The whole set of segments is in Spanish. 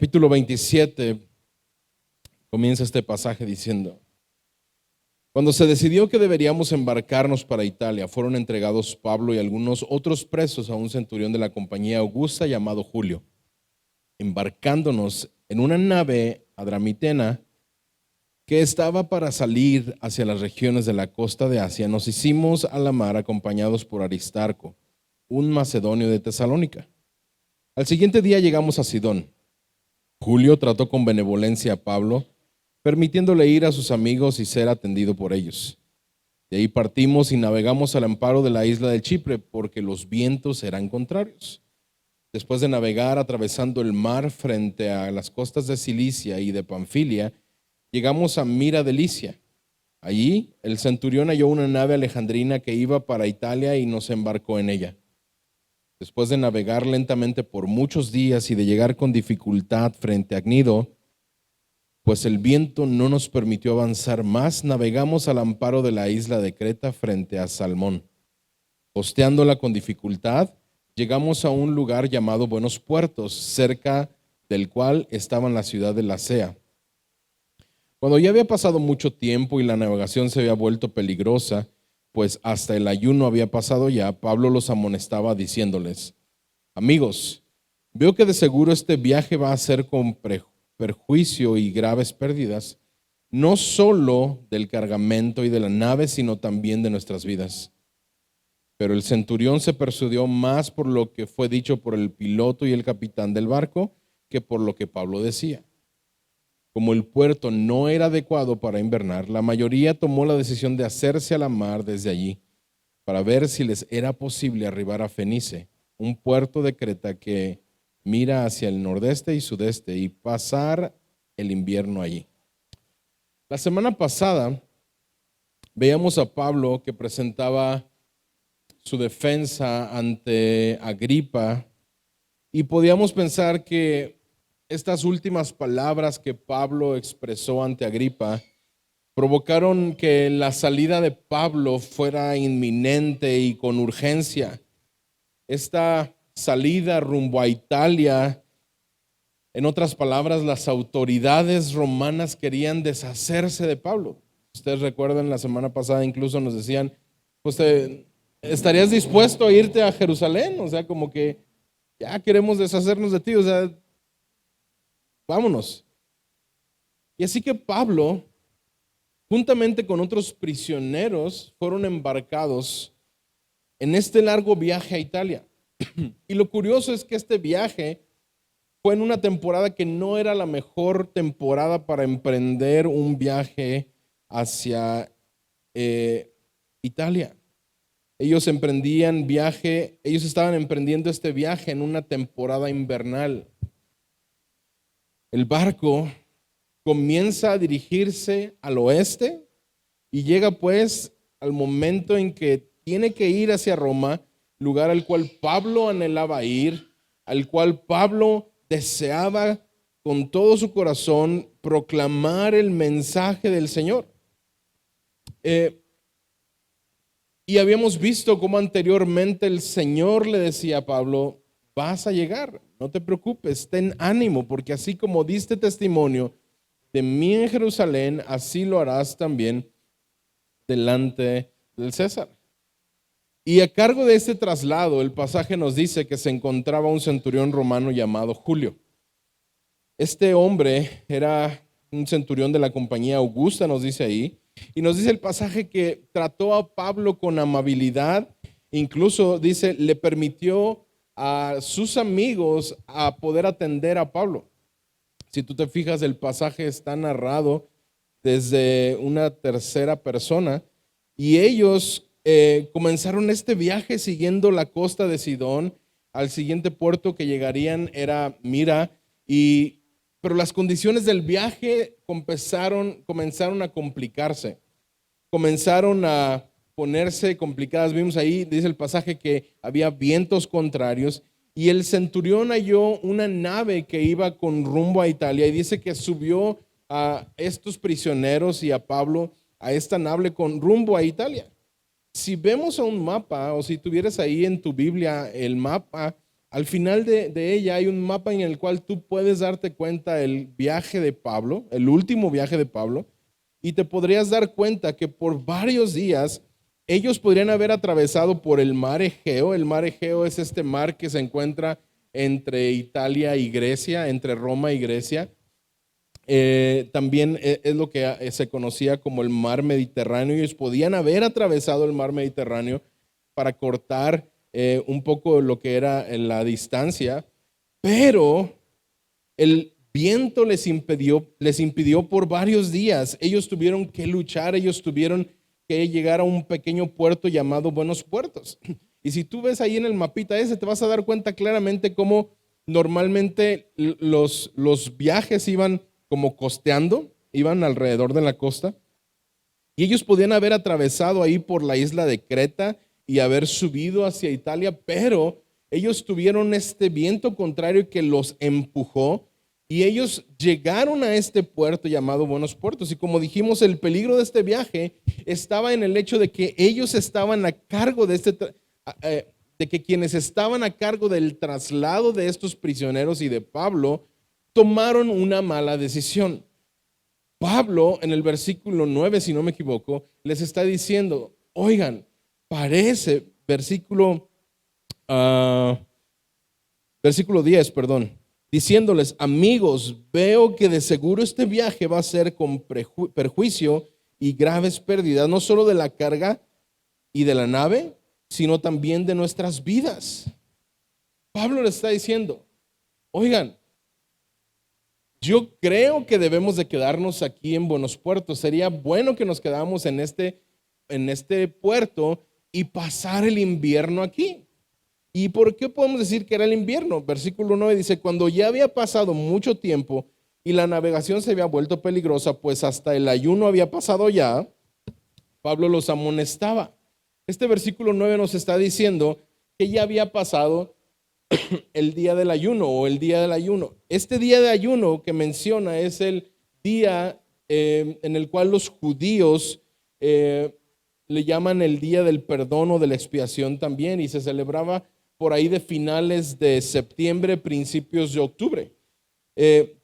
capítulo 27 comienza este pasaje diciendo: cuando se decidió que deberíamos embarcarnos para Italia, fueron entregados Pablo y algunos otros presos a un centurión de la compañía augusta llamado Julio. Embarcándonos en una nave adramitena que estaba para salir hacia las regiones de la costa de Asia, nos hicimos a la mar acompañados por Aristarco, un macedonio de Tesalónica. Al siguiente día llegamos a Sidón. Julio trató con benevolencia a Pablo, permitiéndole ir a sus amigos y ser atendido por ellos. De ahí partimos y navegamos al amparo de la isla de Chipre, porque los vientos eran contrarios. Después de navegar atravesando el mar frente a las costas de Cilicia y de Panfilia, llegamos a Mira de Licia. Allí el centurión halló una nave alejandrina que iba para Italia y nos embarcó en ella. Después de navegar lentamente por muchos días y de llegar con dificultad frente a Gnido, pues el viento no nos permitió avanzar más, navegamos al amparo de la isla de Creta frente a Salmón. Costeándola con dificultad, llegamos a un lugar llamado Buenos Puertos, cerca del cual estaba la ciudad de Lasea. Cuando ya había pasado mucho tiempo y la navegación se había vuelto peligrosa, pues hasta el ayuno había pasado ya, Pablo los amonestaba diciéndoles: amigos, veo que de seguro este viaje va a ser con perjuicio y graves pérdidas, no solo del cargamento y de la nave, sino también de nuestras vidas. Pero el centurión se persuadió más por lo que fue dicho por el piloto y el capitán del barco que por lo que Pablo decía. Como el puerto no era adecuado para invernar, la mayoría tomó la decisión de hacerse a la mar desde allí para ver si les era posible arribar a Fenice, un puerto de Creta que mira hacia el nordeste y sudeste, y pasar el invierno allí. La semana pasada veíamos a Pablo que presentaba su defensa ante Agripa y podíamos pensar que estas últimas palabras que Pablo expresó ante Agripa provocaron que la salida de Pablo fuera inminente y con urgencia. Esta salida rumbo a Italia, en otras palabras, las autoridades romanas querían deshacerse de Pablo. Ustedes recuerdan, la semana pasada incluso nos decían: pues ¿estarías dispuesto a irte a Jerusalén? O sea, como que ya queremos deshacernos de ti, o sea, vámonos. Y así que Pablo, juntamente con otros prisioneros, fueron embarcados en este largo viaje a Italia. Y lo curioso es que este viaje fue en una temporada que no era la mejor temporada para emprender un viaje hacia Italia. Ellos estaban emprendiendo este viaje en una temporada invernal. El barco comienza a dirigirse al oeste y llega pues al momento en que tiene que ir hacia Roma, lugar al cual Pablo anhelaba ir, al cual Pablo deseaba con todo su corazón proclamar el mensaje del Señor. Y habíamos visto cómo anteriormente el Señor le decía a Pablo: vas a llegar, no te preocupes, ten ánimo, porque así como diste testimonio de mí en Jerusalén, así lo harás también delante del César. Y a cargo de este traslado, el pasaje nos dice que se encontraba un centurión romano llamado Julio. Este hombre era un centurión de la compañía augusta, nos dice ahí, y nos dice el pasaje que trató a Pablo con amabilidad, incluso dice, le permitió a sus amigos a poder atender a Pablo. Si tú te fijas, el pasaje está narrado desde una tercera persona y ellos comenzaron este viaje siguiendo la costa de Sidón. Al siguiente puerto que llegarían era Mira, pero las condiciones del viaje comenzaron a complicarse, comenzaron a ponerse complicadas. Vimos ahí, dice el pasaje, que había vientos contrarios y el centurión halló una nave que iba con rumbo a Italia y dice que subió a estos prisioneros y a Pablo a esta nave con rumbo a Italia. Si vemos a un mapa, o si tuvieras ahí en tu Biblia el mapa Al final de ella hay un mapa en el cual tú puedes darte cuenta el viaje de Pablo, el último viaje de Pablo, y te podrías dar cuenta que por varios días ellos podrían haber atravesado por el mar Egeo. El mar Egeo es este mar que se encuentra entre Italia y Grecia, entre Roma y Grecia. También es lo que se conocía como el mar Mediterráneo. Ellos podían haber atravesado el mar Mediterráneo para cortar un poco lo que era la distancia, pero el viento les impidió por varios días. Ellos tuvieron que luchar, ellos tuvieron que llegar a un pequeño puerto llamado Buenos Puertos. Y si tú ves ahí en el mapita ese, te vas a dar cuenta claramente cómo normalmente los viajes iban como costeando, iban alrededor de la costa, y ellos podían haber atravesado ahí por la isla de Creta y haber subido hacia Italia, pero ellos tuvieron este viento contrario que los empujó y ellos llegaron a este puerto llamado Buenos Puertos. Y como dijimos, el peligro de este viaje estaba en el hecho de que ellos estaban a cargo de de que quienes estaban a cargo del traslado de estos prisioneros y de Pablo tomaron una mala decisión. Pablo en el versículo 9, si no me equivoco, les está diciendo, oigan, parece, versículo 10, perdón, diciéndoles, amigos, veo que de seguro este viaje va a ser con perjuicio y graves pérdidas, no solo de la carga y de la nave, sino también de nuestras vidas. Pablo les está diciendo, oigan, yo creo que debemos de quedarnos aquí en Buenos Puertos. Sería bueno que nos quedáramos en este puerto y pasar el invierno aquí. ¿Y por qué podemos decir que era el invierno? Versículo 9 dice, cuando ya había pasado mucho tiempo y la navegación se había vuelto peligrosa, pues hasta el ayuno había pasado ya, Pablo los amonestaba. Este versículo 9 nos está diciendo que ya había pasado el día del ayuno o el día del ayuno. Este día de ayuno que menciona es el día en el cual los judíos le llaman el día del perdón o de la expiación también, y se celebraba por ahí de finales de septiembre, principios de octubre.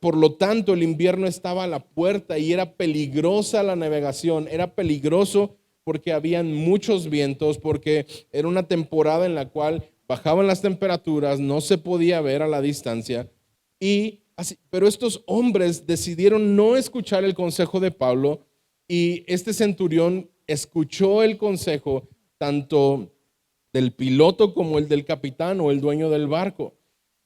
Por lo tanto, el invierno estaba a la puerta y era peligrosa la navegación, era peligroso porque habían muchos vientos, porque era una temporada en la cual bajaban las temperaturas, no se podía ver a la distancia, pero estos hombres decidieron no escuchar el consejo de Pablo, y este centurión escuchó el consejo tanto del piloto como el del capitán o el dueño del barco.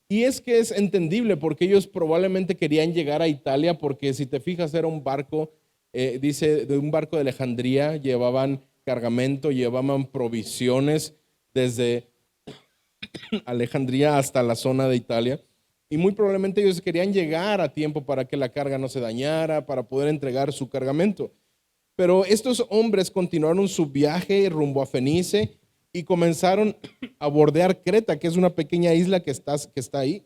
Y es que es entendible porque ellos probablemente querían llegar a Italia, porque si te fijas era un barco, dice, de un barco de Alejandría, llevaban cargamento, llevaban provisiones desde Alejandría hasta la zona de Italia, y muy probablemente ellos querían llegar a tiempo para que la carga no se dañara, para poder entregar su cargamento. Pero estos hombres continuaron su viaje rumbo a Fenice y comenzaron a bordear Creta, que es una pequeña isla que está ahí.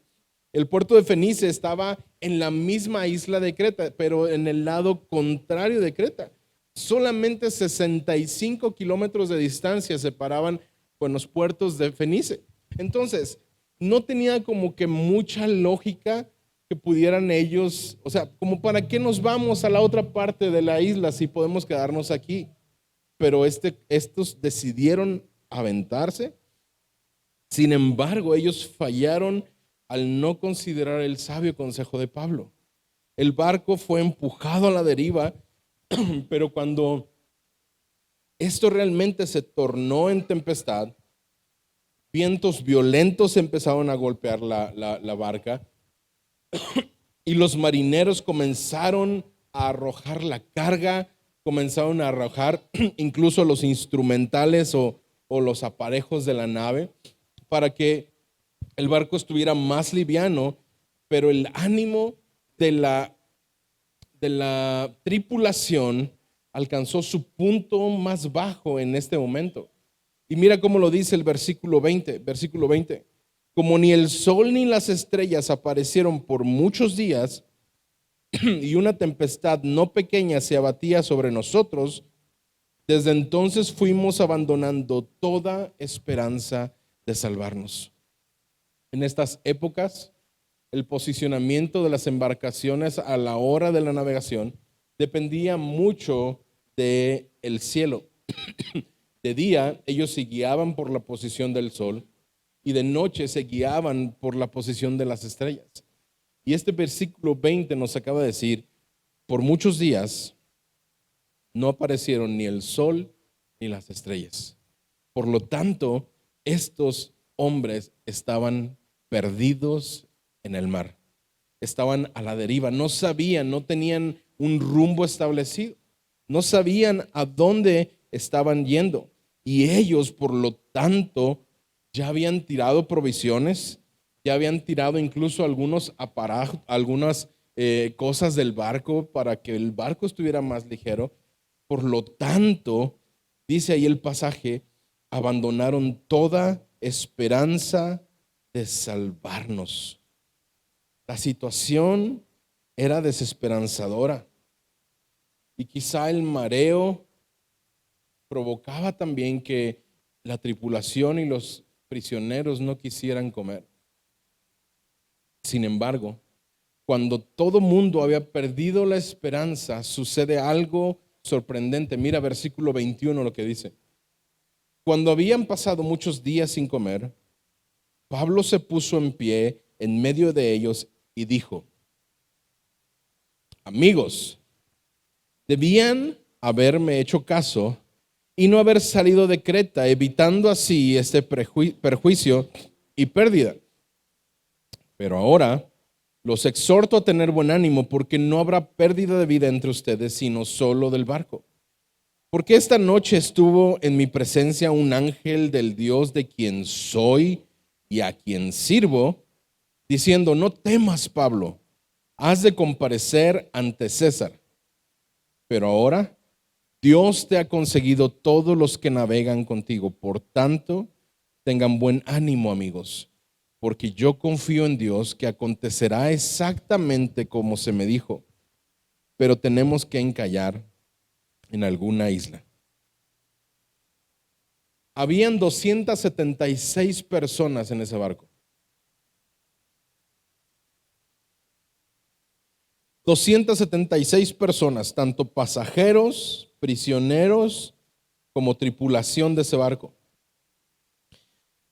El puerto de Fenice estaba en la misma isla de Creta, pero en el lado contrario de Creta. Solamente 65 kilómetros de distancia separaban con los puertos de Fenice. Entonces, no tenía como que mucha lógica que pudieran ellos, o sea, como para qué nos vamos a la otra parte de la isla si podemos quedarnos aquí. Pero estos decidieron aventarse. Sin embargo, ellos fallaron al no considerar el sabio consejo de Pablo. El barco fue empujado a la deriva, pero cuando esto realmente se tornó en tempestad, vientos violentos empezaron a golpear la barca y los marineros comenzaron a arrojar la carga, comenzaron a arrojar incluso los instrumentales o los aparejos de la nave para que el barco estuviera más liviano, pero el ánimo de la tripulación alcanzó su punto más bajo en este momento. Y mira cómo lo dice el versículo 20. Como ni el sol ni las estrellas aparecieron por muchos días y una tempestad no pequeña se abatía sobre nosotros, desde entonces fuimos abandonando toda esperanza de salvarnos. En estas épocas, el posicionamiento de las embarcaciones a la hora de la navegación dependía mucho del cielo. De día ellos se guiaban por la posición del sol y de noche se guiaban por la posición de las estrellas. Y este versículo 20 nos acaba de decir, por muchos días no aparecieron ni el sol ni las estrellas. Por lo tanto, estos hombres estaban perdidos en el mar. Estaban a la deriva, no sabían, no tenían un rumbo establecido. No sabían a dónde estaban yendo. Y ellos, por lo tanto, ya habían tirado provisiones, ya habían tirado incluso algunos aparatos, algunas cosas del barco para que el barco estuviera más ligero. Por lo tanto, dice ahí el pasaje, abandonaron toda esperanza de salvarnos. La situación era desesperanzadora y quizá el mareo provocaba también que la tripulación y los prisioneros no quisieran comer. Sin embargo, cuando todo mundo había perdido la esperanza, sucede algo sorprendente. Mira versículo 21 lo que dice. Cuando habían pasado muchos días sin comer, Pablo se puso en pie en medio de ellos y dijo, amigos, debían haberme hecho caso y no haber salido de Creta, evitando así este perjuicio y pérdida. Pero ahora los exhorto a tener buen ánimo, porque no habrá pérdida de vida entre ustedes, sino solo del barco. Porque esta noche estuvo en mi presencia un ángel del Dios de quien soy y a quien sirvo, diciendo, no temas, Pablo, has de comparecer ante César. Pero ahora Dios te ha conseguido todos los que navegan contigo. Por tanto, tengan buen ánimo, amigos, porque yo confío en Dios que acontecerá exactamente como se me dijo, pero tenemos que encallar en alguna isla. Habían 276 personas en ese barco. 276 personas, tanto pasajeros, prisioneros, como tripulación de ese barco.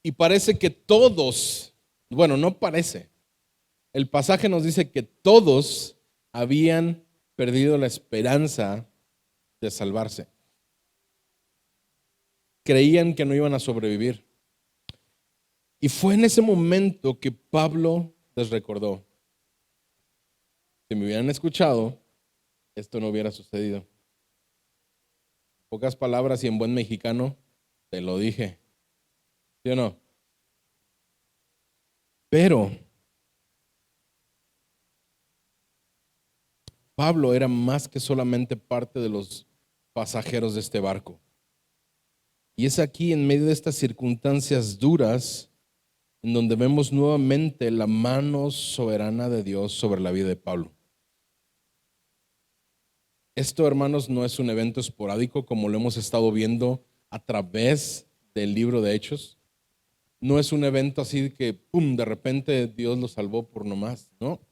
Y parece que todos, bueno, no parece, el pasaje nos dice que todos habían perdido la esperanza de salvarse. Creían que no iban a sobrevivir. Y fue en ese momento que Pablo les recordó, si me hubieran escuchado, esto no hubiera sucedido. En pocas palabras y en buen mexicano, te lo dije. ¿Sí o no? Pero Pablo era más que solamente parte de los pasajeros de este barco. Y es aquí, en medio de estas circunstancias duras, en donde vemos nuevamente la mano soberana de Dios sobre la vida de Pablo. Esto, hermanos, no es un evento esporádico como lo hemos estado viendo a través del libro de Hechos. No es un evento así que, pum, de repente Dios lo salvó por nomás, ¿no?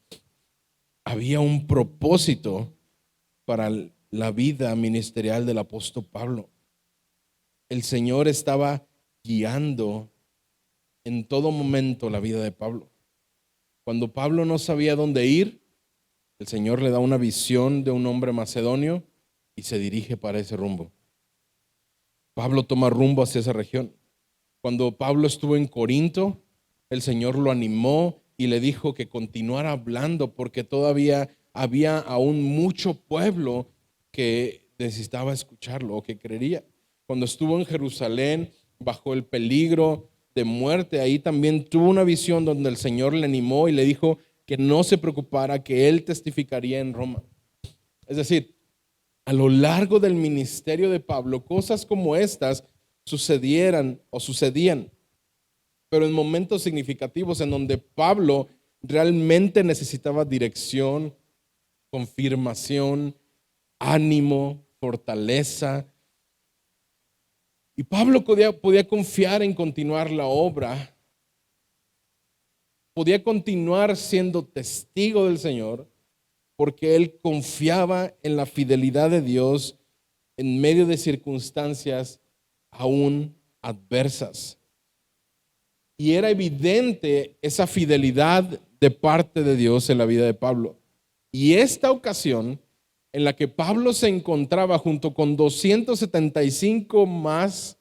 Había un propósito para la vida ministerial del apóstol Pablo. El Señor estaba guiando en todo momento la vida de Pablo. Cuando Pablo no sabía dónde ir, el Señor le da una visión de un hombre macedonio y se dirige para ese rumbo. Pablo toma rumbo hacia esa región. Cuando Pablo estuvo en Corinto, el Señor lo animó y le dijo que continuara hablando porque todavía había aún mucho pueblo que necesitaba escucharlo o que creería. Cuando estuvo en Jerusalén bajo el peligro de muerte, ahí también tuvo una visión donde el Señor le animó y le dijo que no se preocupara, que él testificaría en Roma. Es decir, a lo largo del ministerio de Pablo, cosas como estas sucedían, pero en momentos significativos en donde Pablo realmente necesitaba dirección, confirmación, ánimo, fortaleza. Y Pablo podía confiar en continuar la obra podía continuar siendo testigo del Señor porque él confiaba en la fidelidad de Dios en medio de circunstancias aún adversas. Y era evidente esa fidelidad de parte de Dios en la vida de Pablo. Y esta ocasión en la que Pablo se encontraba junto con 275 más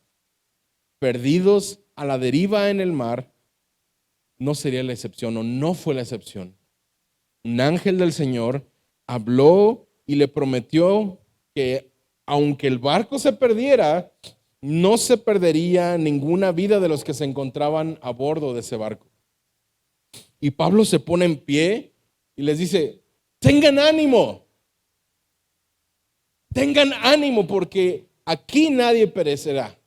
perdidos a la deriva en el mar, no sería la excepción o no fue la excepción. Un ángel del Señor habló y le prometió que aunque el barco se perdiera, no se perdería ninguna vida de los que se encontraban a bordo de ese barco. Y Pablo se pone en pie y les dice: tengan ánimo porque aquí nadie perecerá.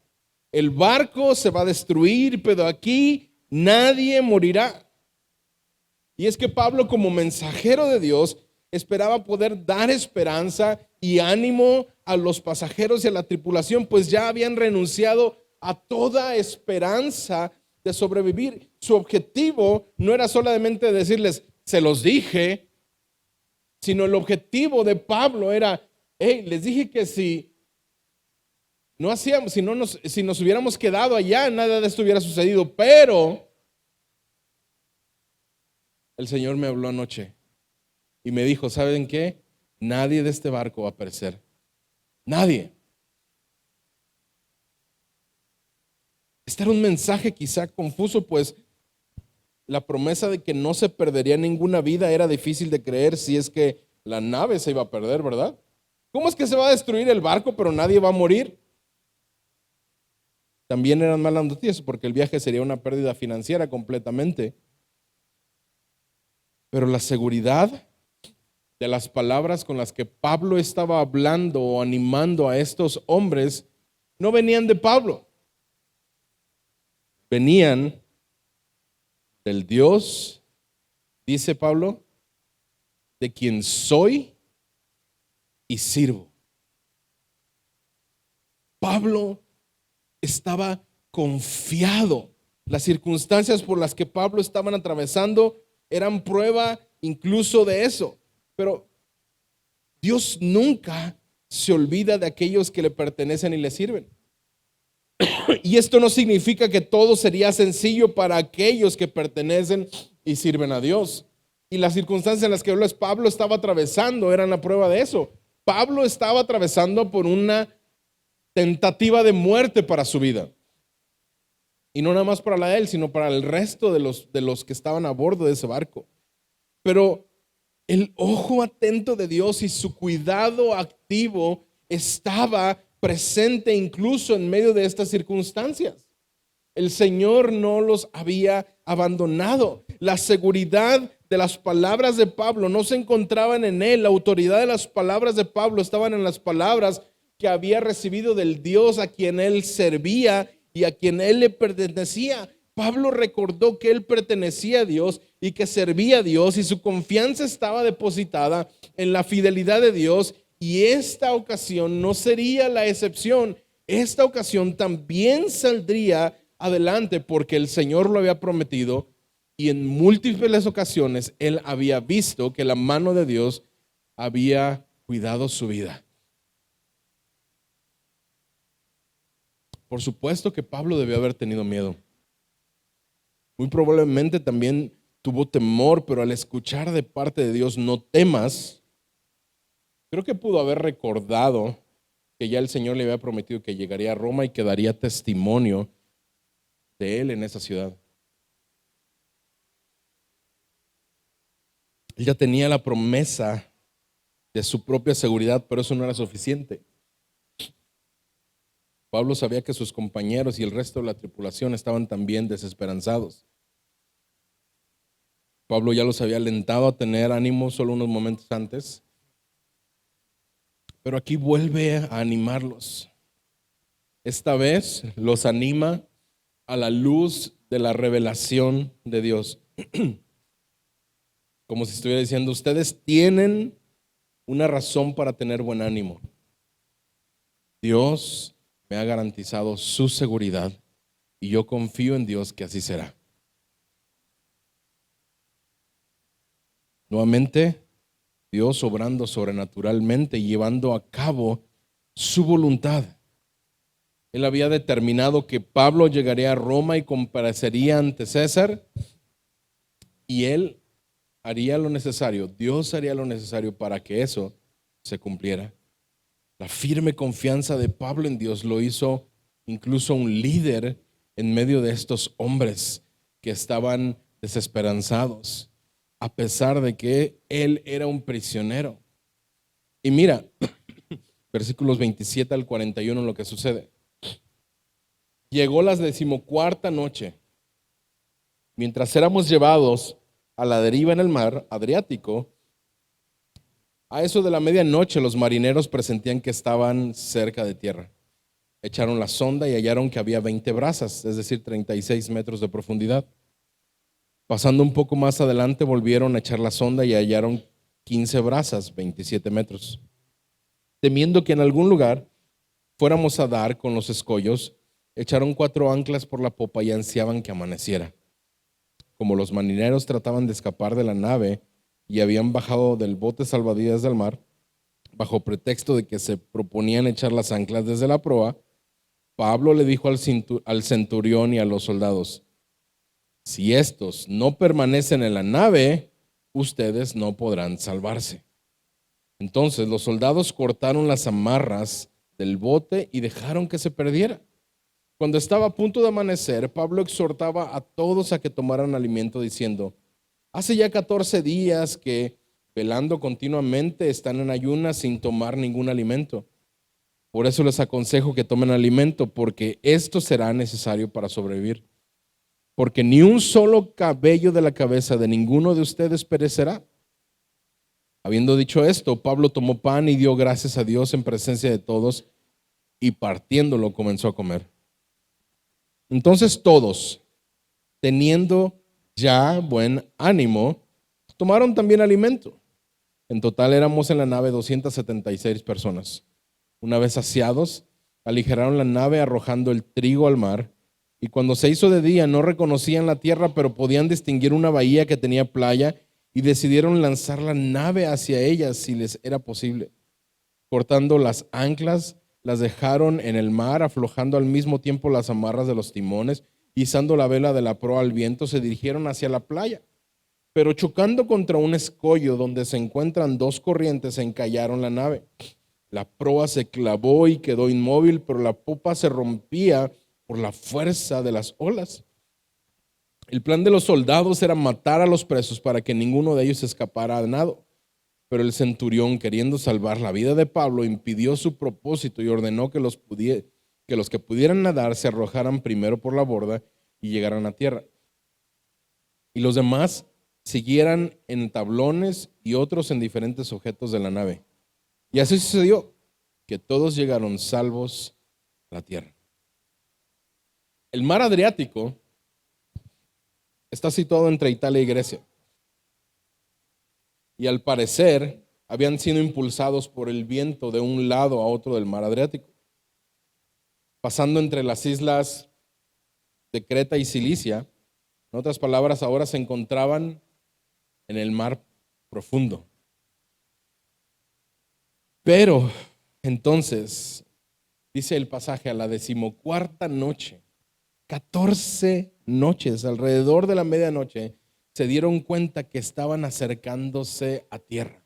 El barco se va a destruir, pero aquí nadie morirá. Y es que Pablo, como mensajero de Dios, esperaba poder dar esperanza y ánimo a los pasajeros y a la tripulación, pues ya habían renunciado a toda esperanza de sobrevivir. Su objetivo no era solamente decirles, se los dije, sino el objetivo de Pablo era, hey, les dije que si nos hubiéramos quedado allá, nada de esto hubiera sucedido, pero el Señor me habló anoche y me dijo, ¿saben qué? Nadie de este barco va a perecer. Nadie. Este era un mensaje quizá confuso, pues la promesa de que no se perdería ninguna vida era difícil de creer si es que la nave se iba a perder, ¿verdad? ¿Cómo es que se va a destruir el barco pero nadie va a morir? También eran malas noticias porque el viaje sería una pérdida financiera completamente. Pero la seguridad de las palabras con las que Pablo estaba hablando o animando a estos hombres no venían de Pablo. Venían del Dios, dice Pablo, de quien soy y sirvo. Pablo estaba confiado. Las circunstancias por las que Pablo estaban atravesando eran prueba incluso de eso. Pero Dios nunca se olvida de aquellos que le pertenecen y le sirven. Y esto no significa que todo sería sencillo para aquellos que pertenecen y sirven a Dios. Y las circunstancias en las que Pablo estaba atravesando eran la prueba de eso. Pablo estaba atravesando por una tentativa de muerte para su vida. Y no nada más para la de él, sino para el resto de los que estaban a bordo de ese barco. Pero el ojo atento de Dios y su cuidado activo estaba presente incluso en medio de estas circunstancias. El Señor no los había abandonado. La seguridad de las palabras de Pablo no se encontraban en él. La autoridad de las palabras de Pablo estaban en las palabras que había recibido del Dios a quien él servía y a quien él le pertenecía. Pablo recordó que él pertenecía a Dios y que servía a Dios y su confianza estaba depositada en la fidelidad de Dios, y esta ocasión no sería la excepción. Esta ocasión también saldría adelante porque el Señor lo había prometido y en múltiples ocasiones él había visto que la mano de Dios había cuidado su vida. Por supuesto que Pablo debió haber tenido miedo. Muy probablemente también tuvo temor, pero al escuchar de parte de Dios, no temas, creo que pudo haber recordado que ya el Señor le había prometido que llegaría a Roma y que daría testimonio de él en esa ciudad. Él ya tenía la promesa de su propia seguridad, pero eso no era suficiente. Pablo sabía que sus compañeros y el resto de la tripulación estaban también desesperanzados. Pablo ya los había alentado a tener ánimo solo unos momentos antes, pero aquí vuelve a animarlos. Esta vez los anima a la luz de la revelación de Dios. Como si estuviera diciendo, ustedes tienen una razón para tener buen ánimo. Dios me ha garantizado su seguridad y yo confío en Dios que así será. Nuevamente, Dios obrando sobrenaturalmente y llevando a cabo su voluntad. Él había determinado que Pablo llegaría a Roma y comparecería ante César, y él haría lo necesario, Dios haría lo necesario para que eso se cumpliera. La firme confianza de Pablo en Dios lo hizo incluso un líder en medio de estos hombres que estaban desesperanzados, a pesar de que él era un prisionero. Y mira, versículos 27 al 41, lo que sucede. Llegó la 14ª noche, mientras éramos llevados a la deriva en el mar Adriático. A eso de la medianoche los marineros presentían que estaban cerca de tierra. Echaron la sonda y hallaron que había 20 brazas, es decir, 36 metros de profundidad. Pasando un poco más adelante volvieron a echar la sonda y hallaron 15 brazas, 27 metros. Temiendo que en algún lugar fuéramos a dar con los escollos, echaron 4 anclas por la popa y ansiaban que amaneciera. Como los marineros trataban de escapar de la nave y habían bajado del bote salvavidas del mar, bajo pretexto de que se proponían echar las anclas desde la proa, Pablo le dijo al centurión y a los soldados: si estos no permanecen en la nave, ustedes no podrán salvarse. Entonces los soldados cortaron las amarras del bote y dejaron que se perdiera. Cuando estaba a punto de amanecer, Pablo exhortaba a todos a que tomaran alimento, diciendo: hace ya 14 días que, velando continuamente, están en ayunas sin tomar ningún alimento. Por eso les aconsejo que tomen alimento, porque esto será necesario para sobrevivir. Porque ni un solo cabello de la cabeza de ninguno de ustedes perecerá. Habiendo dicho esto, Pablo tomó pan y dio gracias a Dios en presencia de todos, y partiéndolo comenzó a comer. Entonces todos, teniendo ya buen ánimo, tomaron también alimento. En total éramos en la nave 276 personas. Una vez saciados, aligeraron la nave arrojando el trigo al mar, y cuando se hizo de día no reconocían la tierra, pero podían distinguir una bahía que tenía playa, y decidieron lanzar la nave hacia ella si les era posible. Cortando las anclas, las dejaron en el mar, aflojando al mismo tiempo las amarras de los timones, izando la vela de la proa al viento, se dirigieron hacia la playa. Pero chocando contra un escollo donde se encuentran 2 corrientes, encallaron la nave. La proa se clavó y quedó inmóvil, pero la popa se rompía por la fuerza de las olas. El plan de los soldados era matar a los presos para que ninguno de ellos escapara a nado. Pero el centurión, queriendo salvar la vida de Pablo, impidió su propósito y ordenó que los que pudieran nadar se arrojaran primero por la borda y llegaran a tierra. Y los demás siguieran en tablones y otros en diferentes objetos de la nave. Y así sucedió, que todos llegaron salvos a la tierra. El mar Adriático está situado entre Italia y Grecia. Y al parecer habían sido impulsados por el viento de un lado a otro del mar Adriático, pasando entre las islas de Creta y Cilicia. En otras palabras, ahora se encontraban en el mar profundo. Pero entonces, dice el pasaje, a la 14ª noche, 14 noches, alrededor de la medianoche, se dieron cuenta que estaban acercándose a tierra.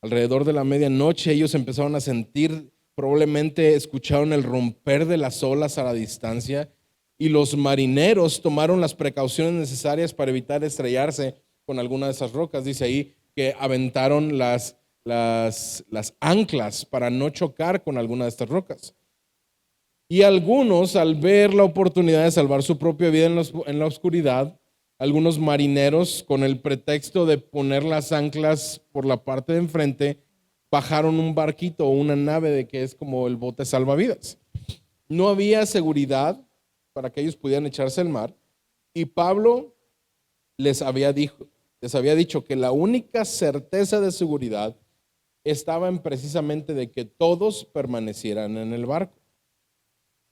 Alrededor de la medianoche ellos empezaron a sentir, probablemente escucharon el romper de las olas a la distancia, y los marineros tomaron las precauciones necesarias para evitar estrellarse con alguna de esas rocas. Dice ahí que aventaron las anclas para no chocar con alguna de estas rocas. Y algunos, al ver la oportunidad de salvar su propia vida en la oscuridad, algunos marineros, con el pretexto de poner las anclas por la parte de enfrente, bajaron un barquito o una nave de que es como el bote salvavidas. No había seguridad para que ellos pudieran echarse al mar, y Pablo les había dicho que la única certeza de seguridad estaba en precisamente de que todos permanecieran en el barco.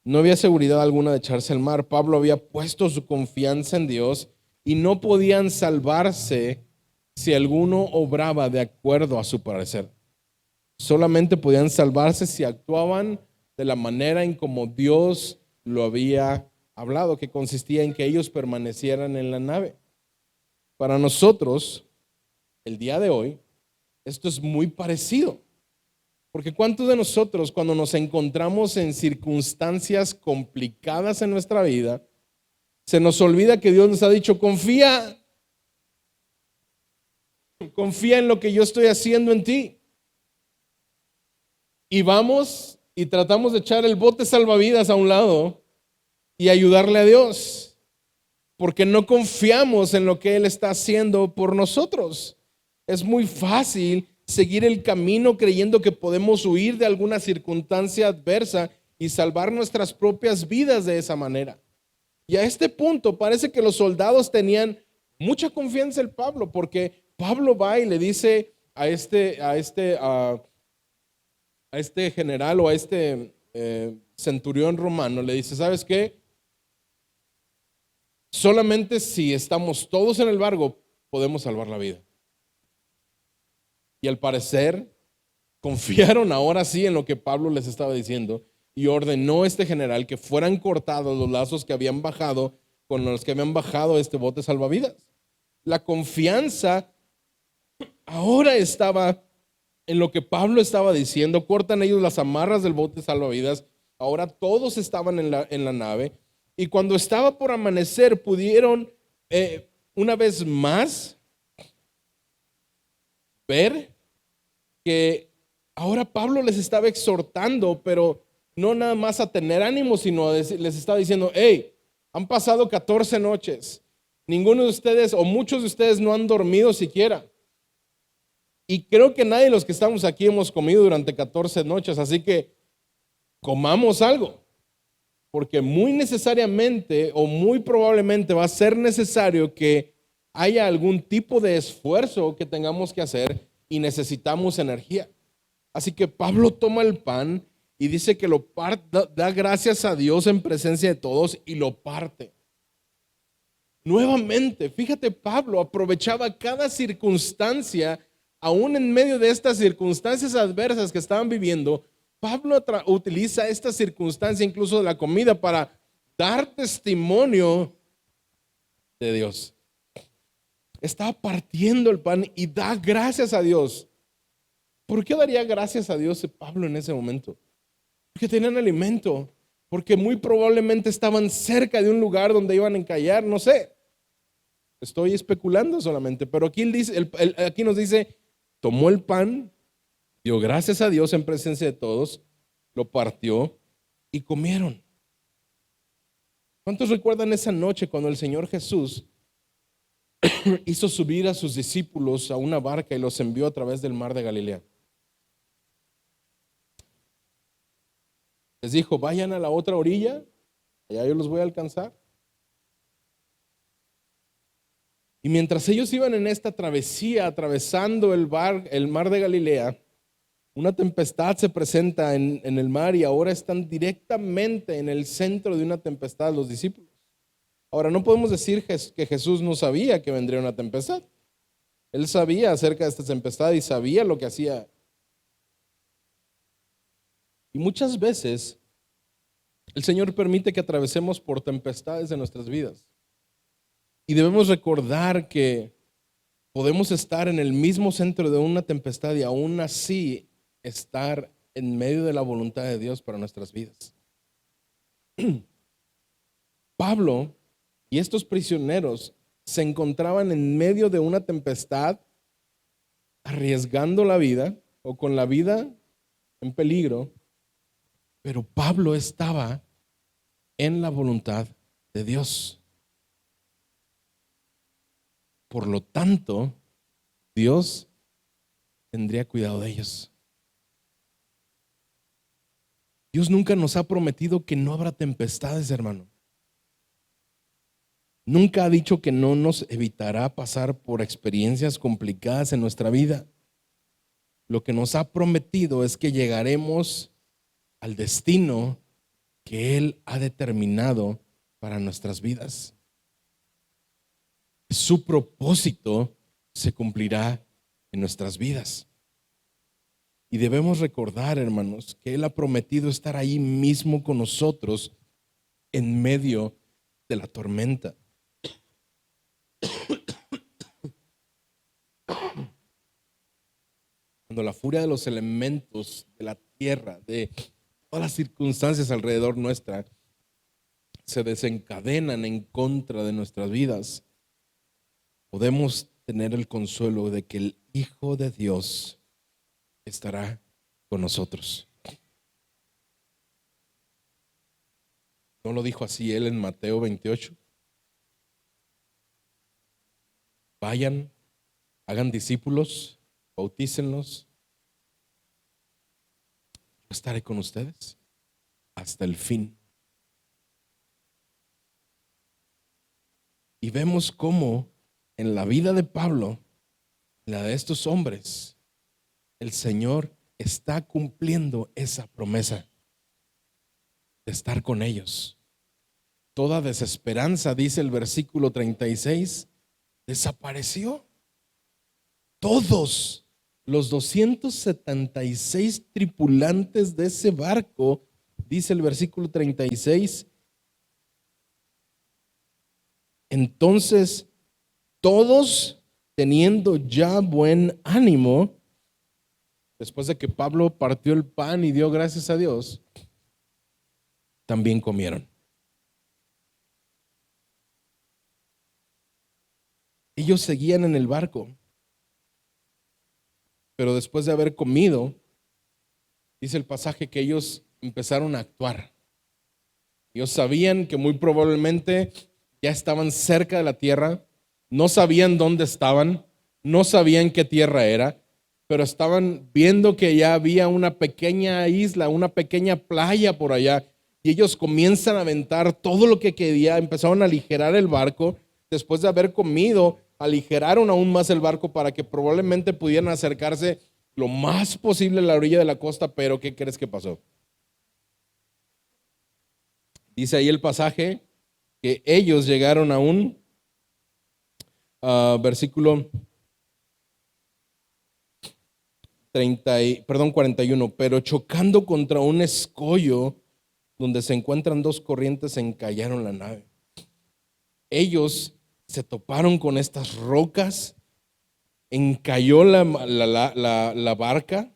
No había seguridad alguna de echarse al mar. Pablo había puesto su confianza en Dios y no podían salvarse si alguno obraba de acuerdo a su parecer. Solamente podían salvarse si actuaban de la manera en como Dios lo había hablado, que consistía en que ellos permanecieran en la nave. Para nosotros, el día de hoy, esto es muy parecido. Porque ¿cuántos de nosotros cuando nos encontramos en circunstancias complicadas en nuestra vida, se nos olvida que Dios nos ha dicho, confía en lo que yo estoy haciendo en ti? Y vamos y tratamos de echar el bote salvavidas a un lado y ayudarle a Dios, porque no confiamos en lo que Él está haciendo por nosotros. Es muy fácil seguir el camino creyendo que podemos huir de alguna circunstancia adversa y salvar nuestras propias vidas de esa manera. Y a este punto parece que los soldados tenían mucha confianza en Pablo, porque Pablo va y le dice a este general o a este centurión romano, le dice, ¿sabes qué? Solamente si estamos todos en el barco podemos salvar la vida. Y al parecer confiaron ahora sí en lo que Pablo les estaba diciendo y ordenó a este general que fueran cortados los lazos que habían bajado con los que habían bajado este bote salvavidas. La confianza ahora estaba en lo que Pablo estaba diciendo. Cortan ellos las amarras del bote salvavidas. Ahora todos estaban en la nave. Y cuando estaba por amanecer, pudieron una vez más ver que ahora Pablo les estaba exhortando, pero no nada más a tener ánimo, sino les estaba diciendo, hey, han pasado 14 noches. Ninguno de ustedes o muchos de ustedes no han dormido siquiera. Y creo que nadie de los que estamos aquí hemos comido durante 14 noches, así que comamos algo. Porque muy necesariamente o muy probablemente va a ser necesario que haya algún tipo de esfuerzo que tengamos que hacer y necesitamos energía. Así que Pablo toma el pan y dice que lo parte, da gracias a Dios en presencia de todos y lo parte. Nuevamente, fíjate, Pablo aprovechaba cada circunstancia, aún en medio de estas circunstancias adversas que estaban viviendo. Pablo utiliza esta circunstancia, incluso de la comida, para dar testimonio de Dios. Estaba partiendo el pan y da gracias a Dios. ¿Por qué daría gracias a Dios Pablo en ese momento? Porque tenían alimento, porque muy probablemente estaban cerca de un lugar donde iban a encallar, no sé. Estoy especulando solamente, pero aquí, aquí nos dice, tomó el pan, dio gracias a Dios en presencia de todos, lo partió y comieron. ¿Cuántos recuerdan esa noche cuando el Señor Jesús hizo subir a sus discípulos a una barca y los envió a través del mar de Galilea? Les dijo, vayan a la otra orilla, allá yo los voy a alcanzar. Y mientras ellos iban en esta travesía, atravesando el mar de Galilea, una tempestad se presenta en el mar y ahora están directamente en el centro de una tempestad los discípulos. Ahora, no podemos decir que Jesús no sabía que vendría una tempestad. Él sabía acerca de esta tempestad y sabía lo que hacía. Y muchas veces el Señor permite que atravesemos por tempestades de nuestras vidas. Y debemos recordar que podemos estar en el mismo centro de una tempestad y aún así estar en medio de la voluntad de Dios para nuestras vidas. Pablo y estos prisioneros se encontraban en medio de una tempestad, arriesgando la vida o con la vida en peligro, pero Pablo estaba en la voluntad de Dios. Por lo tanto, Dios tendría cuidado de ellos. Dios nunca nos ha prometido que no habrá tempestades, hermano. Nunca ha dicho que no nos evitará pasar por experiencias complicadas en nuestra vida. Lo que nos ha prometido es que llegaremos al destino que Él ha determinado para nuestras vidas. Su propósito se cumplirá en nuestras vidas. Y debemos recordar, hermanos, que Él ha prometido estar ahí mismo con nosotros en medio de la tormenta. Cuando la furia de los elementos de la tierra, de todas las circunstancias alrededor nuestra, se desencadenan en contra de nuestras vidas, podemos tener el consuelo de que el Hijo de Dios estará con nosotros. ¿No lo dijo así Él en Mateo 28? Vayan, hagan discípulos, bautícenlos. Yo estaré con ustedes hasta el fin. Y vemos cómo en la vida de Pablo, en la de estos hombres, el Señor está cumpliendo esa promesa de estar con ellos. Toda desesperanza, dice el versículo 36, desapareció. Todos los 276 tripulantes de ese barco, dice el versículo 36, entonces todos teniendo ya buen ánimo, después de que Pablo partió el pan y dio gracias a Dios, también comieron. Ellos seguían en el barco, pero después de haber comido, dice el pasaje que ellos empezaron a actuar. Ellos sabían que muy probablemente ya estaban cerca de la tierra, no sabían dónde estaban, no sabían qué tierra era, pero estaban viendo que ya había una pequeña isla, una pequeña playa por allá, y ellos comienzan a aventar todo lo que quería, empezaron a aligerar el barco. Después de haber comido, aligeraron aún más el barco para que probablemente pudieran acercarse lo más posible a la orilla de la costa, pero ¿qué crees que pasó? Dice ahí el pasaje que ellos llegaron a un versículo 41, pero chocando contra un escollo donde se encuentran dos corrientes, encallaron la nave. Ellos se toparon con estas rocas, encalló la barca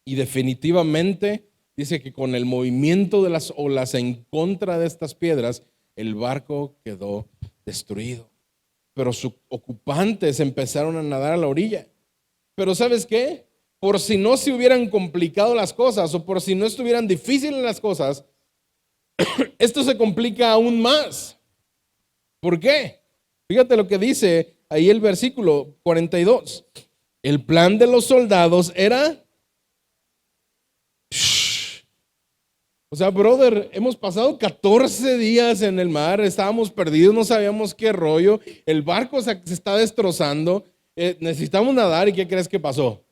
y definitivamente dice que con el movimiento de las olas en contra de estas piedras, el barco quedó destruido. Pero sus ocupantes empezaron a nadar a la orilla. Pero ¿sabes qué? Por si no se hubieran complicado las cosas o por si no estuvieran difíciles las cosas, esto se complica aún más. ¿Por qué? Fíjate lo que dice ahí el versículo 42. El plan de los soldados era... O sea, brother, hemos pasado 14 días en el mar, estábamos perdidos, no sabíamos qué rollo, el barco se está destrozando, necesitamos nadar. ¿Y qué crees que pasó?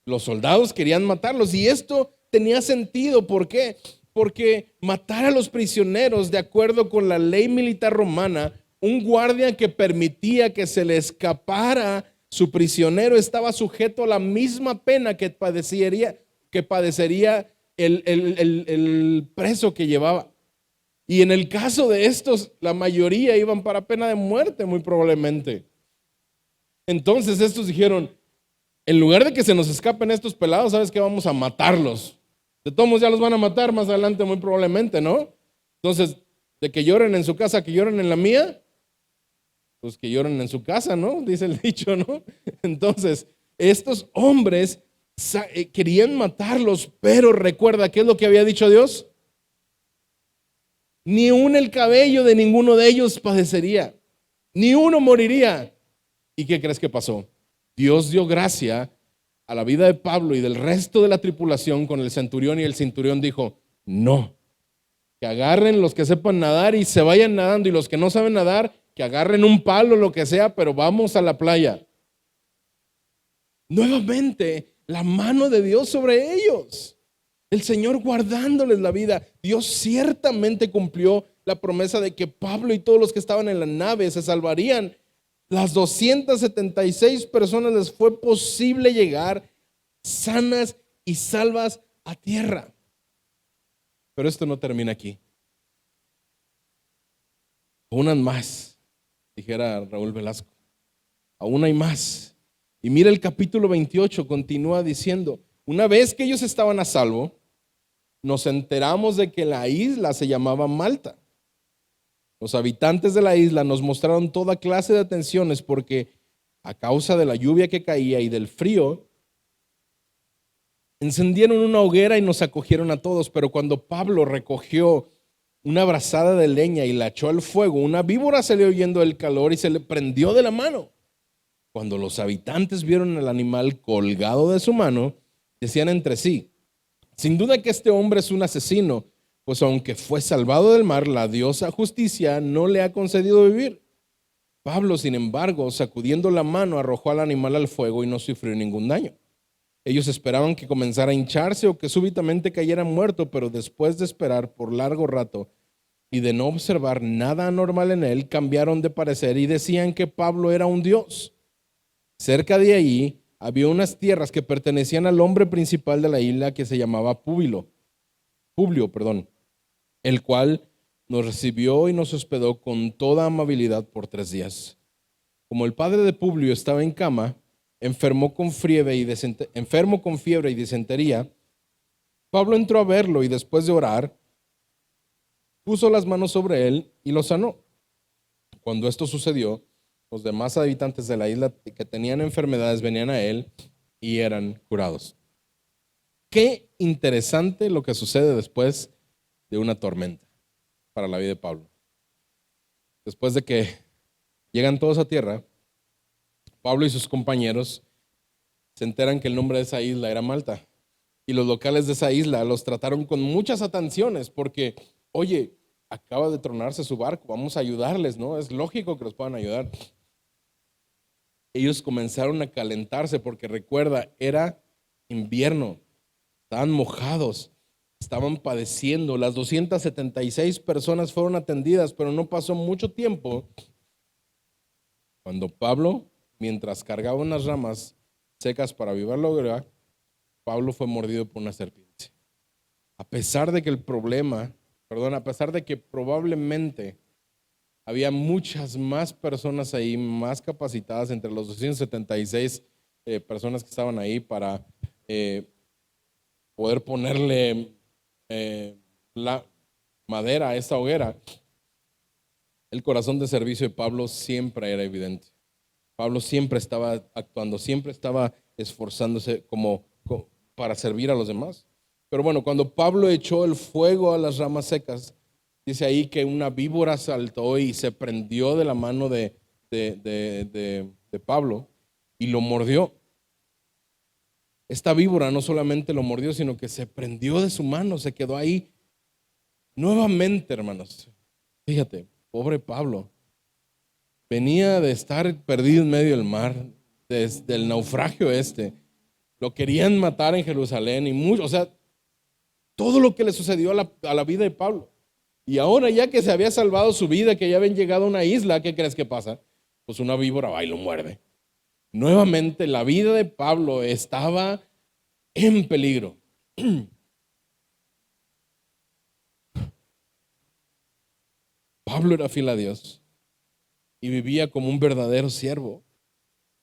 Los soldados querían matarlos y esto tenía sentido. ¿Por qué? Porque matar a los prisioneros, de acuerdo con la ley militar romana, un guardia que permitía que se le escapara su prisionero estaba sujeto a la misma pena que padecería el preso que llevaba. Y en el caso de estos, la mayoría iban para pena de muerte, muy probablemente. Entonces estos dijeron, en lugar de que se nos escapen estos pelados, ¿sabes qué? Vamos a matarlos. De todos modos ya los van a matar más adelante, muy probablemente, ¿no? Entonces, de que lloren en su casa, que lloren en la mía, pues que lloren en su casa, ¿no? Dice el dicho, ¿no? Entonces, estos hombres querían matarlos, pero recuerda, ¿qué es lo que había dicho Dios? Ni aun el cabello de ninguno de ellos padecería, ni uno moriría. ¿Y qué crees que pasó? Dios dio gracia a la vida de Pablo y del resto de la tripulación con el centurión, y el centurión dijo, no, que agarren los que sepan nadar y se vayan nadando, y los que no saben nadar, que agarren un palo, lo que sea, pero vamos a la playa. Nuevamente, la mano de Dios sobre ellos, el Señor guardándoles la vida. Dios ciertamente cumplió la promesa de que Pablo y todos los que estaban en la nave se salvarían, Las 276 personas les fue posible llegar sanas y salvas a tierra. Pero esto no termina aquí. Aún hay más, dijera Raúl Velasco. Aún hay más. Y mira el capítulo 28, continúa diciendo, una vez que ellos estaban a salvo, nos enteramos de que la isla se llamaba Malta. Los habitantes de la isla nos mostraron toda clase de atenciones porque a causa de la lluvia que caía y del frío, encendieron una hoguera y nos acogieron a todos. Pero cuando Pablo recogió una brazada de leña y la echó al fuego, una víbora salió huyendo del calor y se le prendió de la mano. Cuando los habitantes vieron al animal colgado de su mano, decían entre sí, sin duda que este hombre es un asesino, pues aunque fue salvado del mar, la diosa justicia no le ha concedido vivir. Pablo, sin embargo, sacudiendo la mano, arrojó al animal al fuego y no sufrió ningún daño. Ellos esperaban que comenzara a hincharse o que súbitamente cayera muerto, pero después de esperar por largo rato y de no observar nada anormal en él, cambiaron de parecer y decían que Pablo era un dios. Cerca de allí había unas tierras que pertenecían al hombre principal de la isla que se llamaba Publio, el cual nos recibió y nos hospedó con toda amabilidad por 3 días. Como el padre de Publio estaba en cama, enfermo con fiebre y disentería, Pablo entró a verlo y después de orar, puso las manos sobre él y lo sanó. Cuando esto sucedió, los demás habitantes de la isla que tenían enfermedades venían a él y eran curados. Qué interesante lo que sucede después de una tormenta para la vida de Pablo. Después de que llegan todos a tierra, Pablo y sus compañeros se enteran que el nombre de esa isla era Malta. Y los locales de esa isla los trataron con muchas atenciones porque, oye, acaba de tronarse su barco, vamos a ayudarles, ¿no? Es lógico que los puedan ayudar. Ellos comenzaron a calentarse porque recuerda, era invierno, estaban mojados, estaban padeciendo. Las 276 personas fueron atendidas, pero no pasó mucho tiempo cuando Pablo, mientras cargaba unas ramas secas para avivar la hoguera, Pablo fue mordido por una serpiente. A pesar de que probablemente había muchas más personas ahí, más capacitadas entre los 276 personas que estaban ahí para poder ponerle la madera a esta hoguera. El corazón de servicio de Pablo siempre era evidente. Pablo siempre estaba actuando, siempre estaba esforzándose como para servir a los demás. Pero bueno, cuando Pablo echó el fuego a las ramas secas, dice ahí que una víbora saltó y se prendió de la mano de Pablo y lo mordió. Esta víbora no solamente lo mordió, sino que se prendió de su mano, se quedó ahí. Nuevamente, hermanos, fíjate, pobre Pablo. Venía de estar perdido en medio del mar, desde el naufragio Lo querían matar en Jerusalén y mucho, o sea, todo lo que le sucedió a la vida de Pablo. Y ahora ya que se había salvado su vida, que ya habían llegado a una isla, ¿qué crees que pasa? Pues una víbora va y lo muerde. Nuevamente la vida de Pablo estaba en peligro. Pablo era fiel a Dios y vivía como un verdadero siervo,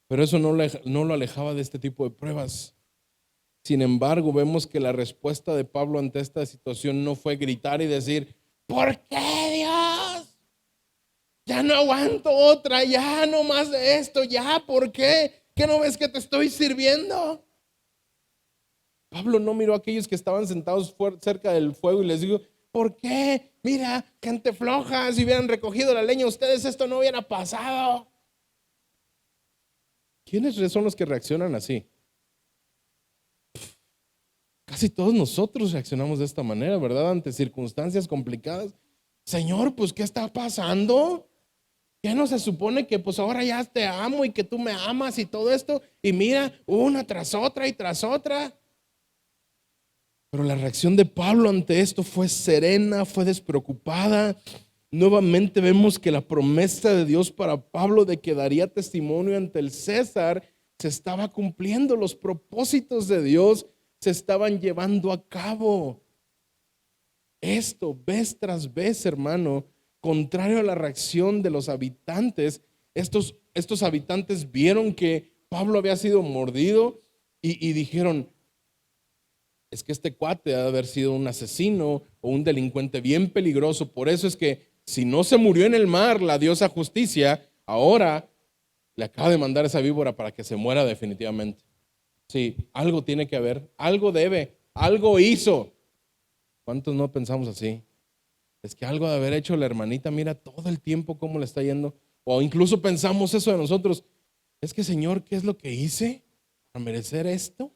pero eso no lo alejaba de este tipo de pruebas. Sin embargo, vemos que la respuesta de Pablo ante esta situación no fue gritar y decir, ¿por qué, Dios? Ya no aguanto otra, ya no más de esto, ya, ¿por qué? ¿Qué no ves que te estoy sirviendo? Pablo no miró a aquellos que estaban sentados cerca del fuego y les dijo, ¿por qué? Mira, gente floja, si hubieran recogido la leña, ustedes esto no hubiera pasado. ¿Quiénes son los que reaccionan así? Casi todos nosotros reaccionamos de esta manera, ¿verdad? Ante circunstancias complicadas. Señor, pues ¿qué está pasando? ¿Qué no se supone que pues ahora ya te amo y que tú me amas y todo esto? Y mira, una tras otra y tras otra. Pero la reacción de Pablo ante esto fue serena, fue despreocupada. nuevamente vemos que la promesa de Dios para Pablo de que daría testimonio ante el César se estaba cumpliendo. Los propósitos de Dios se estaban llevando a cabo. Esto, vez tras vez, hermano, contrario a la reacción de los habitantes, estos habitantes vieron que Pablo había sido mordido y dijeron, es que este cuate ha de haber sido un asesino o un delincuente bien peligroso. Por eso es que si no se murió en el mar, la diosa justicia, ahora le acaba de mandar esa víbora para que se muera definitivamente. Sí, algo tiene que haber, algo debe, algo hizo. ¿Cuántos no pensamos así? Es que algo de haber hecho la hermanita, mira todo el tiempo cómo le está yendo. O incluso pensamos eso de nosotros. Es que Señor, ¿qué es lo que hice para merecer esto?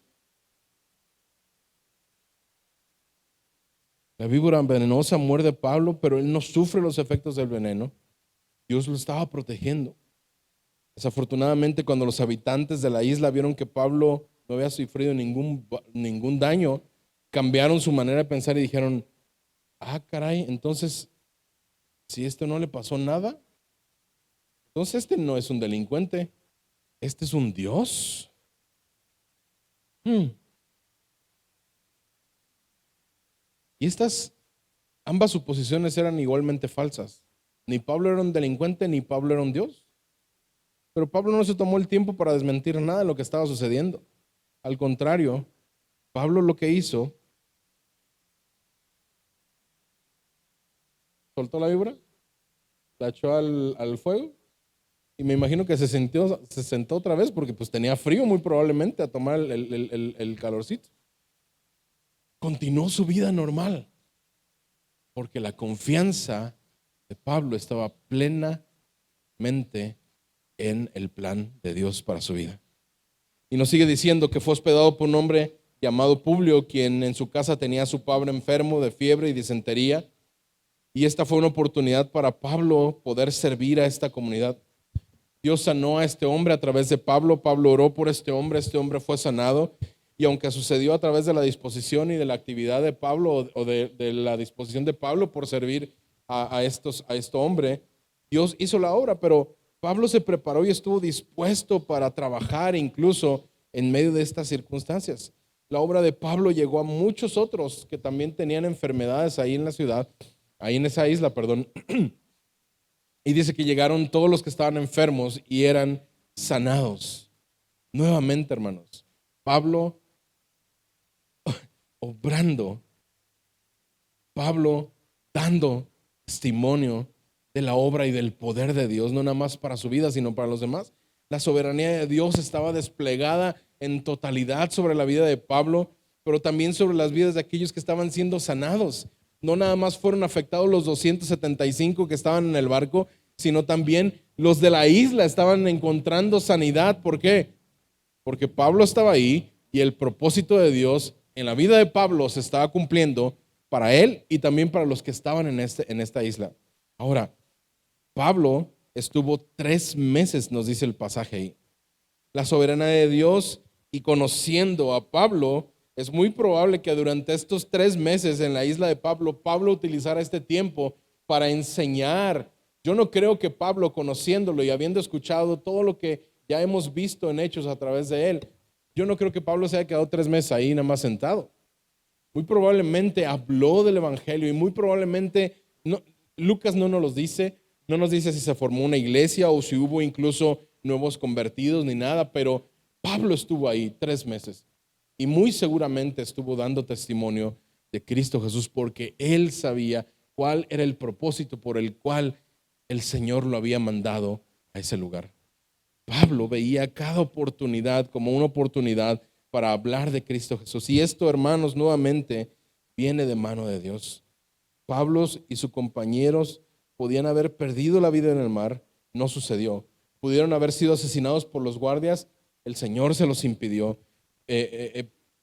La víbora venenosa muerde a Pablo, pero él no sufre los efectos del veneno. Dios lo estaba protegiendo. Desafortunadamente, cuando los habitantes de la isla vieron que Pablo no había sufrido ningún daño, cambiaron su manera de pensar y dijeron, ah, caray, entonces, si esto no le pasó nada, entonces este no es un delincuente, este es un Dios. Y ambas suposiciones eran igualmente falsas. Ni Pablo era un delincuente, ni Pablo era un Dios. Pero Pablo no se tomó el tiempo para desmentir nada de lo que estaba sucediendo. Al contrario, Pablo lo que hizo, soltó la víbora, la echó al fuego y me imagino que se sentó otra vez porque pues tenía frío muy probablemente a tomar el calorcito. Continuó su vida normal porque la confianza de Pablo estaba plenamente en el plan de Dios para su vida. Y nos sigue diciendo que fue hospedado por un hombre llamado Publio, quien en su casa tenía a su padre enfermo de fiebre y disentería. Y esta fue una oportunidad para Pablo poder servir a esta comunidad. Dios sanó a este hombre a través de Pablo. Pablo oró por este hombre fue sanado. Y aunque sucedió a través de la disposición y de la actividad de Pablo o de la disposición de Pablo por servir a este hombre, Dios hizo la obra, pero Pablo se preparó y estuvo dispuesto para trabajar incluso en medio de estas circunstancias. La obra de Pablo llegó a muchos otros que también tenían enfermedades ahí en la ciudad, ahí en esa isla, perdón. Y dice que llegaron todos los que estaban enfermos y eran sanados. Nuevamente, hermanos, Pablo obrando, Pablo dando testimonio de la obra y del poder de Dios, no nada más para su vida, sino para los demás. La soberanía de Dios estaba desplegada en totalidad sobre la vida de Pablo, pero también sobre las vidas de aquellos que estaban siendo sanados. No nada más fueron afectados los 275 que estaban en el barco, sino también los de la isla estaban encontrando sanidad. ¿Por qué? Porque Pablo estaba ahí y el propósito de Dios en la vida de Pablo se estaba cumpliendo para él y también para los que estaban en esta isla. Ahora, Pablo estuvo 3 meses, nos dice el pasaje ahí. La soberanía de Dios y conociendo a Pablo, es muy probable que durante estos 3 meses en la isla de Pablo, Pablo utilizara este tiempo para enseñar. Yo no creo que Pablo, conociéndolo y habiendo escuchado todo lo que ya hemos visto en Hechos a través de él, yo no creo que Pablo se haya quedado 3 meses ahí nada más sentado. Muy probablemente habló del evangelio y muy probablemente, Lucas no nos dice si se formó una iglesia o si hubo incluso nuevos convertidos ni nada, pero Pablo estuvo ahí 3 meses y muy seguramente estuvo dando testimonio de Cristo Jesús porque él sabía cuál era el propósito por el cual el Señor lo había mandado a ese lugar. Pablo veía cada oportunidad como una oportunidad para hablar de Cristo Jesús. Y esto, hermanos, nuevamente viene de mano de Dios. Pablo y sus compañeros podían haber perdido la vida en el mar, no sucedió. Pudieron haber sido asesinados por los guardias, el Señor se los impidió.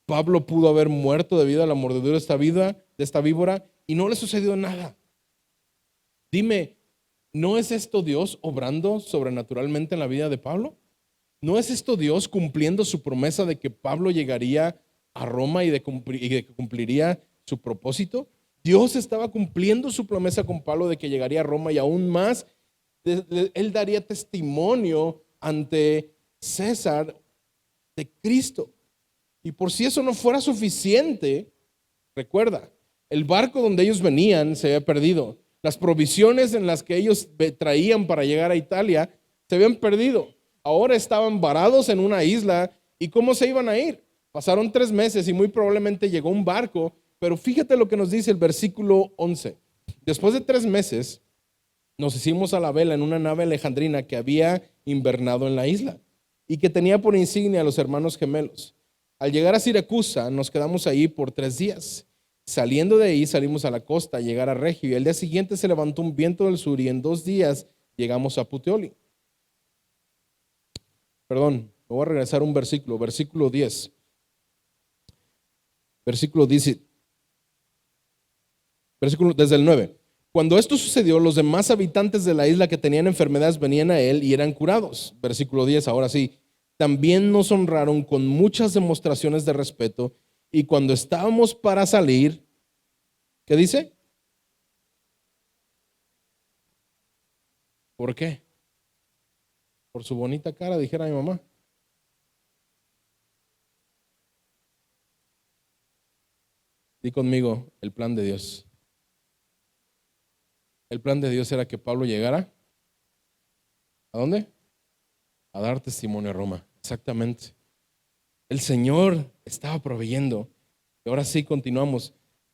Pablo pudo haber muerto debido a la mordedura de esta víbora y no le sucedió nada. Dime, ¿no es esto Dios obrando sobrenaturalmente en la vida de Pablo? ¿No es esto Dios cumpliendo su promesa de que Pablo llegaría a Roma y de que cumpliría su propósito? Dios estaba cumpliendo su promesa con Pablo de que llegaría a Roma y aún más, él daría testimonio ante César de Cristo. Y por si eso no fuera suficiente, recuerda, el barco donde ellos venían se había perdido. Las provisiones en las que ellos traían para llegar a Italia se habían perdido. Ahora estaban varados en una isla. ¿Y cómo se iban a ir? Pasaron 3 meses y muy probablemente llegó un barco. Pero fíjate lo que nos dice el versículo 11. Después de 3 meses, nos hicimos a la vela en una nave alejandrina que había invernado en la isla y que tenía por insignia a los hermanos gemelos. Al llegar a Siracusa, nos quedamos ahí por 3 días. Saliendo de ahí, salimos a la costa a llegar a Regio, y el día siguiente se levantó un viento del sur y en 2 días llegamos a Puteoli. Perdón, me voy a regresar un versículo 10. Versículo 10, desde el 9. Cuando esto sucedió, los demás habitantes de la isla que tenían enfermedades venían a él y eran curados. Versículo 10, ahora sí. También nos honraron con muchas demostraciones de respeto, y cuando estábamos para salir, ¿qué dice? ¿Por qué? Por su bonita cara, dijera mi mamá. Di conmigo, el plan de Dios. El plan de Dios era que Pablo llegara. ¿A dónde? A dar testimonio a Roma. Exactamente. El Señor estaba proveyendo. Y ahora sí, continuamos.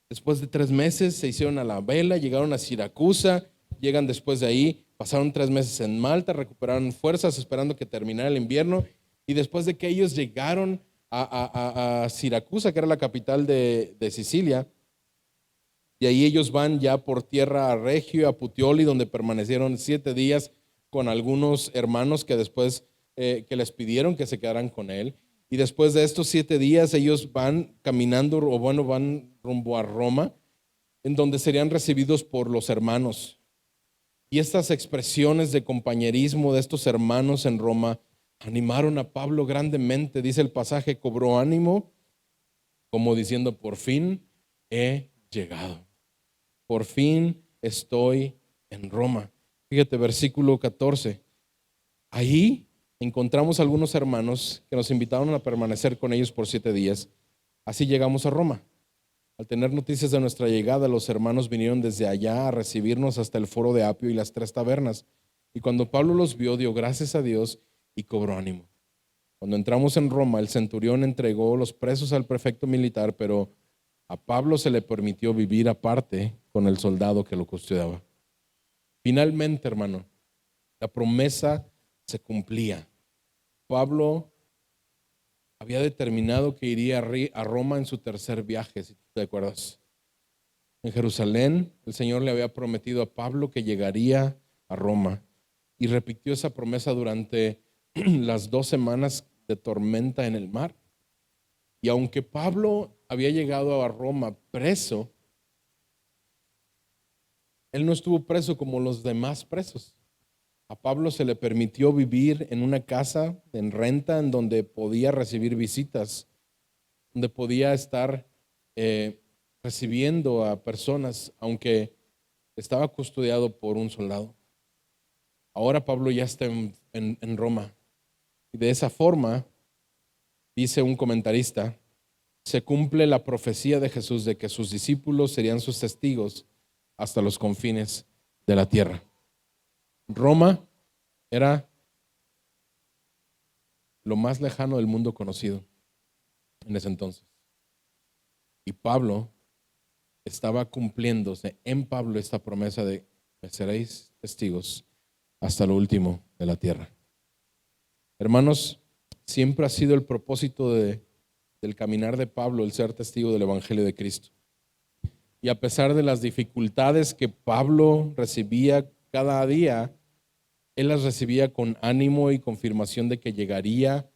Después de 3 meses se hicieron a la vela, llegaron a Siracusa, llegan después de ahí, pasaron 3 meses en Malta, recuperaron fuerzas esperando que terminara el invierno, y después de que ellos llegaron a Siracusa, que era la capital de Sicilia, y ahí ellos van ya por tierra a Regio, a Puteoli, donde permanecieron 7 días con algunos hermanos que después que les pidieron que se quedaran con él. Y después de estos 7 días ellos van caminando, o bueno, van rumbo a Roma, en donde serían recibidos por los hermanos. Y estas expresiones de compañerismo de estos hermanos en Roma animaron a Pablo grandemente. Dice el pasaje, cobró ánimo, como diciendo, por fin he llegado. Por fin estoy en Roma. Fíjate, versículo 14. Ahí encontramos algunos hermanos que nos invitaron a permanecer con ellos por 7 días. Así llegamos a Roma. Al tener noticias de nuestra llegada, los hermanos vinieron desde allá a recibirnos hasta el foro de Apio y las 3 tabernas. Y cuando Pablo los vio, dio gracias a Dios y cobró ánimo. Cuando entramos en Roma, el centurión entregó los presos al prefecto militar, pero a Pablo se le permitió vivir aparte con el soldado que lo custodiaba. Finalmente, hermano, la promesa se cumplía. Pablo había determinado que iría a Roma en su tercer viaje, si te acuerdas. En Jerusalén, el Señor le había prometido a Pablo que llegaría a Roma, y repitió esa promesa durante las 2 semanas de tormenta en el mar. Y aunque Pablo había llegado a Roma preso, él no estuvo preso como los demás presos. A Pablo se le permitió vivir en una casa en renta en donde podía recibir visitas, donde podía estar recibiendo a personas, aunque estaba custodiado por un soldado. Ahora Pablo ya está en Roma. Y de esa forma, dice un comentarista, se cumple la profecía de Jesús de que sus discípulos serían sus testigos hasta los confines de la tierra. Roma era lo más lejano del mundo conocido en ese entonces. Y Pablo estaba cumpliéndose en Pablo esta promesa de me seréis testigos hasta lo último de la tierra. Hermanos, siempre ha sido el propósito del caminar de Pablo el ser testigo del Evangelio de Cristo. Y a pesar de las dificultades que Pablo recibía cada día, él las recibía con ánimo y confirmación de que llegaría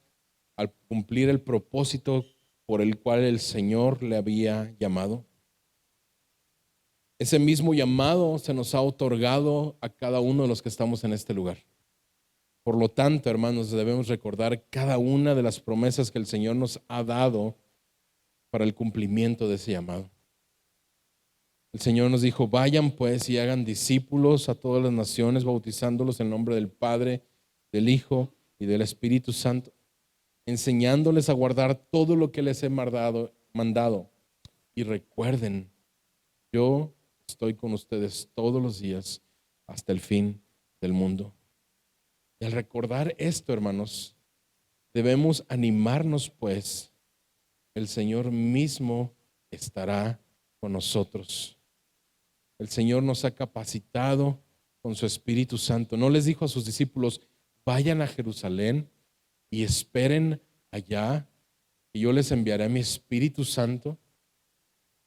al cumplir el propósito por el cual el Señor le había llamado. Ese mismo llamado se nos ha otorgado a cada uno de los que estamos en este lugar. Por lo tanto, hermanos, debemos recordar cada una de las promesas que el Señor nos ha dado para el cumplimiento de ese llamado. El Señor nos dijo, vayan pues y hagan discípulos a todas las naciones, bautizándolos en nombre del Padre, del Hijo y del Espíritu Santo, enseñándoles a guardar todo lo que les he mandado. Y recuerden, yo estoy con ustedes todos los días hasta el fin del mundo. Y al recordar esto, hermanos, debemos animarnos, pues el Señor mismo estará con nosotros. El Señor nos ha capacitado con su Espíritu Santo. No les dijo a sus discípulos, vayan a Jerusalén y esperen allá, y yo les enviaré a mi Espíritu Santo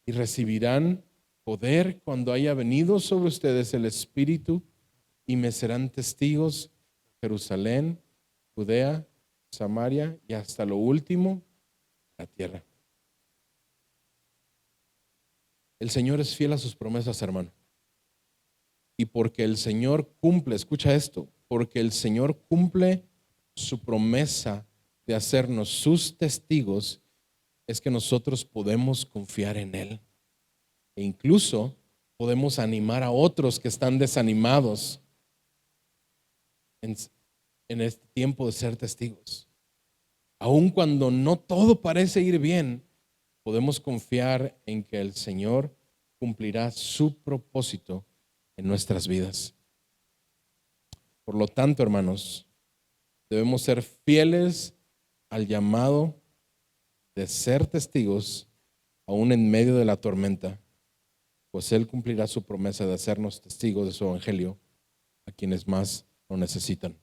y recibirán poder cuando haya venido sobre ustedes el Espíritu y me serán testigos en Jerusalén, Judea, Samaria y hasta lo último, la tierra. El Señor es fiel a sus promesas, hermano. Y porque el Señor cumple, escucha esto, porque el Señor cumple su promesa de hacernos sus testigos, es que nosotros podemos confiar en Él. E incluso podemos animar a otros que están desanimados en este tiempo de ser testigos. Aun cuando no todo parece ir bien, podemos confiar en que el Señor cumplirá su propósito en nuestras vidas. Por lo tanto, hermanos, debemos ser fieles al llamado de ser testigos aún en medio de la tormenta, pues Él cumplirá su promesa de hacernos testigos de su evangelio a quienes más lo necesitan.